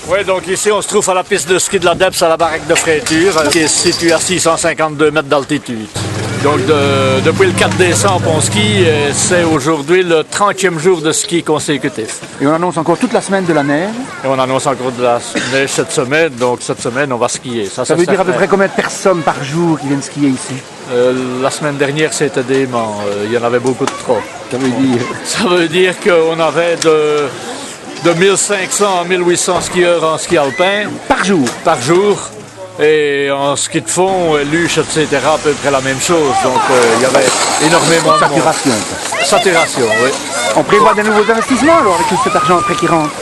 Oui, donc ici on se trouve à la piste de ski de la Depse à la baraque de Fréture, qui est située à 652 mètres d'altitude. Donc depuis le 4 décembre on skie et c'est aujourd'hui le 30e jour de ski consécutif. Et on annonce encore toute la semaine de la neige. Et on annonce encore de la neige cette semaine, donc cette semaine on va skier. Ça veut dire à peu près combien de personnes par jour qui viennent skier ici? La semaine dernière c'était dément, il y en avait beaucoup de trop. Ça veut dire qu'on avait de 1500 à 1800 skieurs en ski alpin. Par jour? Par jour. Et en ski de fond, luche, etc., à peu près la même chose. Donc il y avait énormément de saturation. Saturation, oui. On prévoit de nouveaux investissements alors avec tout cet argent après qui rentre?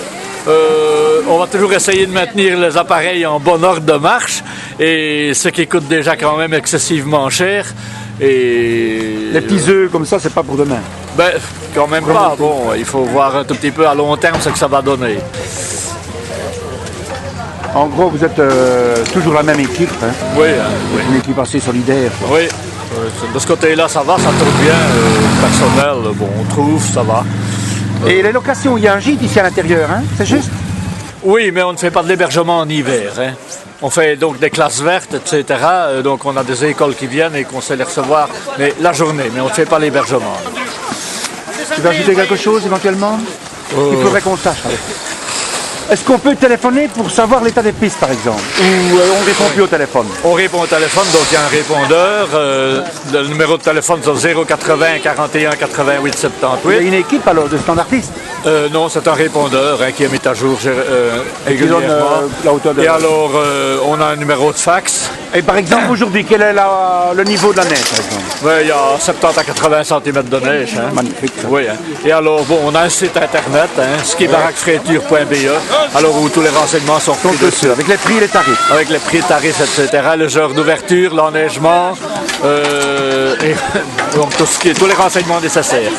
On va toujours essayer de maintenir les appareils en bon ordre de marche, et ce qui coûte déjà quand même excessivement cher. Et les petits œufs comme ça, c'est pas pour demain? Ben, quand même pas. Bon, il faut voir un tout petit peu à long terme ce que ça va donner. En gros, vous êtes toujours la même équipe, hein? Oui, oui. Une équipe assez solidaire, quoi. Oui, de ce côté-là, ça va, ça tourne bien. Personnel, bon, on trouve, ça va. Et les locations, il y a un gîte ici à l'intérieur, hein? C'est juste? Oui, mais on ne fait pas de l'hébergement en hiver, hein. On fait donc des classes vertes, etc. Donc on a des écoles qui viennent et qu'on sait les recevoir mais la journée, mais on ne fait pas l'hébergement. Tu veux ajouter quelque chose éventuellement? Il faudrait qu'on sache. Est-ce qu'on peut téléphoner pour savoir l'état des pistes, par exemple? Ou on répond plus au téléphone? On répond au téléphone, donc il y a un répondeur. Le numéro de téléphone, c'est 080 41 88 78. Il y a une équipe alors de standardistes? Non, c'est un répondeur qui est mis à jour régulièrement. La hauteur de... Et alors, on a un numéro de fax. Et par exemple, aujourd'hui, quel est le niveau de la neige, par exemple? Oui, il y a 70 à 80 cm de neige. Hein. Magnifique. Ça. Oui, hein. Et alors, bon, on a un site internet, skibaraquefréture.be, alors où tous les renseignements sont pris dessus. Avec les prix et les tarifs. Avec les prix et tarifs, etc. Les heures d'ouverture, l'enneigement, et donc tous les renseignements nécessaires.